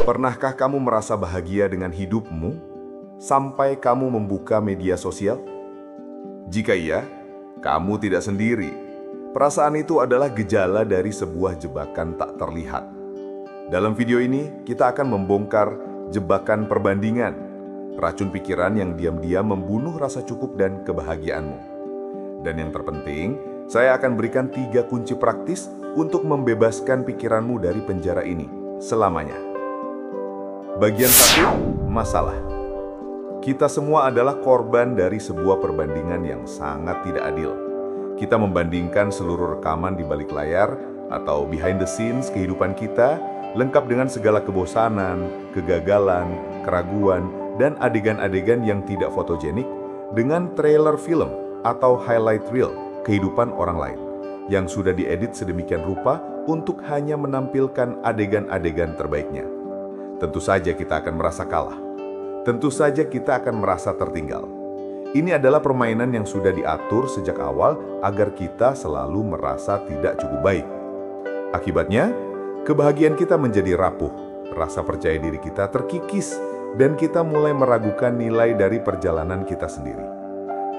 Pernahkah kamu merasa bahagia dengan hidupmu sampai kamu membuka media sosial? Jika iya, kamu tidak sendiri. Perasaan itu adalah gejala dari sebuah jebakan tak terlihat. Dalam video ini, kita akan membongkar jebakan perbandingan, racun pikiran yang diam-diam membunuh rasa cukup dan kebahagiaanmu. Dan yang terpenting, saya akan berikan 3 kunci praktis untuk membebaskan pikiranmu dari penjara ini selamanya. Bagian 1, masalah. Kita semua adalah korban dari sebuah perbandingan yang sangat tidak adil. Kita membandingkan seluruh rekaman di balik layar atau behind the scenes kehidupan kita, lengkap dengan segala kebosanan, kegagalan, keraguan, dan adegan-adegan yang tidak fotogenik dengan trailer film atau highlight reel kehidupan orang lain yang sudah diedit sedemikian rupa untuk hanya menampilkan adegan-adegan terbaiknya. Tentu saja kita akan merasa kalah. Tentu saja kita akan merasa tertinggal. Ini adalah permainan yang sudah diatur sejak awal agar kita selalu merasa tidak cukup baik. Akibatnya, kebahagiaan kita menjadi rapuh, rasa percaya diri kita terkikis, dan kita mulai meragukan nilai dari perjalanan kita sendiri.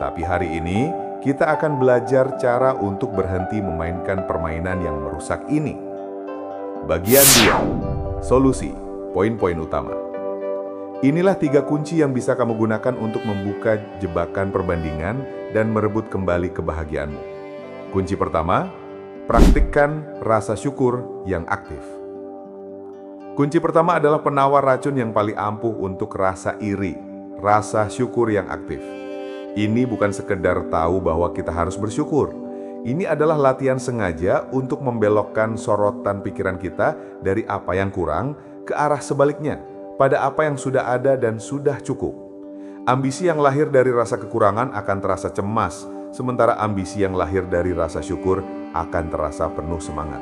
Tapi hari ini, kita akan belajar cara untuk berhenti memainkan permainan yang merusak ini. Bagian 2, solusi, poin-poin utama. Inilah 3 kunci yang bisa kamu gunakan untuk membuka jebakan perbandingan dan merebut kembali kebahagiaanmu. Kunci pertama, praktikkan rasa syukur yang aktif. Kunci pertama adalah penawar racun yang paling ampuh untuk rasa iri, rasa syukur yang aktif. Ini bukan sekedar tahu bahwa kita harus bersyukur. Ini adalah latihan sengaja untuk membelokkan sorotan pikiran kita dari apa yang kurang ke arah sebaliknya, pada apa yang sudah ada dan sudah cukup. Ambisi yang lahir dari rasa kekurangan akan terasa cemas, sementara ambisi yang lahir dari rasa syukur akan terasa penuh semangat.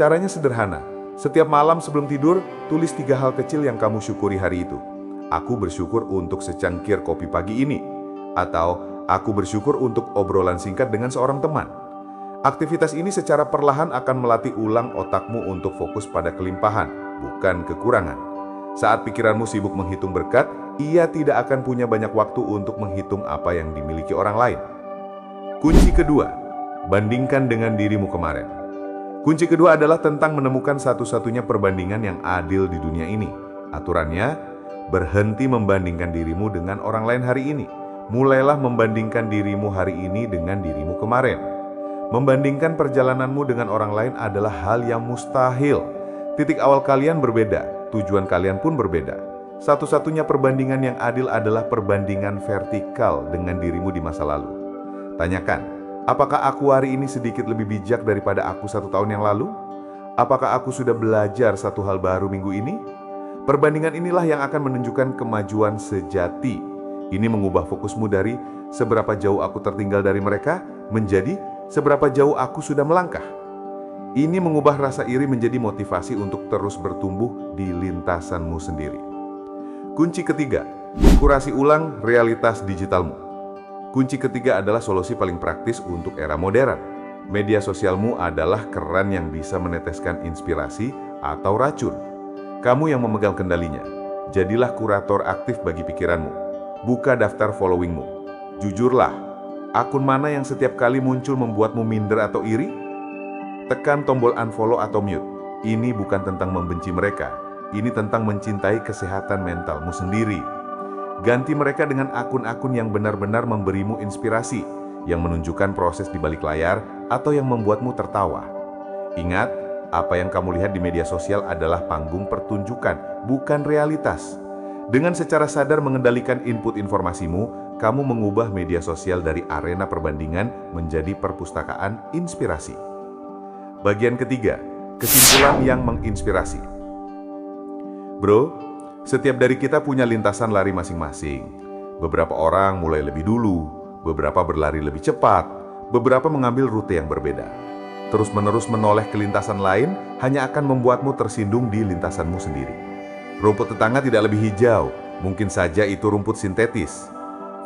Caranya sederhana. Setiap malam sebelum tidur, tulis 3 hal kecil yang kamu syukuri hari itu. Aku bersyukur untuk secangkir kopi pagi ini. Atau, aku bersyukur untuk obrolan singkat dengan seorang teman. Aktivitas ini secara perlahan akan melatih ulang otakmu untuk fokus pada kelimpahan, bukan kekurangan. Saat pikiranmu sibuk menghitung berkat, ia tidak akan punya banyak waktu untuk menghitung apa yang dimiliki orang lain. Kunci kedua, bandingkan dengan dirimu kemarin. Kunci kedua adalah tentang menemukan satu-satunya perbandingan yang adil di dunia ini. Aturannya, berhenti membandingkan dirimu dengan orang lain hari ini. Mulailah membandingkan dirimu hari ini dengan dirimu kemarin. Membandingkan perjalananmu dengan orang lain adalah hal yang mustahil. Titik awal kalian berbeda, tujuan kalian pun berbeda. Satu-satunya perbandingan yang adil adalah perbandingan vertikal dengan dirimu di masa lalu. Tanyakan, apakah aku hari ini sedikit lebih bijak daripada aku 1 tahun yang lalu? Apakah aku sudah belajar 1 hal baru minggu ini? Perbandingan inilah yang akan menunjukkan kemajuan sejati. Ini mengubah fokusmu dari seberapa jauh aku tertinggal dari mereka menjadi seberapa jauh aku sudah melangkah. Ini mengubah rasa iri menjadi motivasi untuk terus bertumbuh di lintasanmu sendiri. Kunci ketiga, kurasi ulang realitas digitalmu. Kunci ketiga adalah solusi paling praktis untuk era modern. Media sosialmu adalah keran yang bisa meneteskan inspirasi atau racun. Kamu yang memegang kendalinya. Jadilah kurator aktif bagi pikiranmu. Buka daftar followingmu. Jujurlah, akun mana yang setiap kali muncul membuatmu minder atau iri? Tekan tombol unfollow atau mute. Ini bukan tentang membenci mereka. Ini tentang mencintai kesehatan mentalmu sendiri. Ganti mereka dengan akun-akun yang benar-benar memberimu inspirasi, yang menunjukkan proses di balik layar atau yang membuatmu tertawa. Ingat, apa yang kamu lihat di media sosial adalah panggung pertunjukan, bukan realitas. Dengan secara sadar mengendalikan input informasimu, kamu mengubah media sosial dari arena perbandingan menjadi perpustakaan inspirasi. Bagian ketiga, kesimpulan yang menginspirasi. Bro, setiap dari kita punya lintasan lari masing-masing. Beberapa orang mulai lebih dulu, beberapa berlari lebih cepat, beberapa mengambil rute yang berbeda. Terus-menerus menoleh ke lintasan lain hanya akan membuatmu tersindung di lintasanmu sendiri. Rumput tetangga tidak lebih hijau, mungkin saja itu rumput sintetis.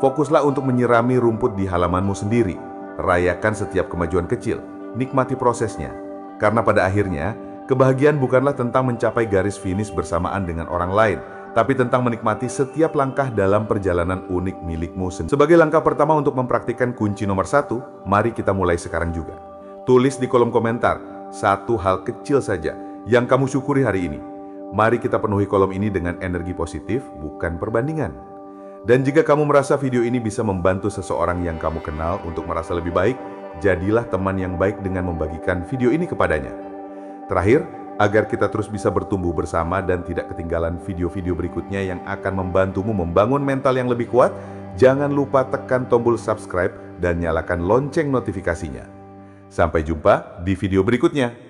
Fokuslah untuk menyirami rumput di halamanmu sendiri. Rayakan setiap kemajuan kecil, nikmati prosesnya. Karena pada akhirnya, Kebahagiaan bukanlah tentang mencapai garis finish bersamaan dengan orang lain, tapi tentang menikmati setiap langkah dalam perjalanan unik milikmu sendiri. Sebagai langkah pertama untuk mempraktikkan kunci nomor 1, mari kita mulai sekarang juga. Tulis di kolom komentar satu hal kecil saja yang kamu syukuri hari ini. Mari kita penuhi kolom ini dengan energi positif, bukan perbandingan. Dan jika kamu merasa video ini bisa membantu seseorang yang kamu kenal untuk merasa lebih baik, jadilah teman yang baik dengan membagikan video ini kepadanya. Terakhir, agar kita terus bisa bertumbuh bersama dan tidak ketinggalan video-video berikutnya yang akan membantumu membangun mental yang lebih kuat, jangan lupa tekan tombol subscribe dan nyalakan lonceng notifikasinya. Sampai jumpa di video berikutnya.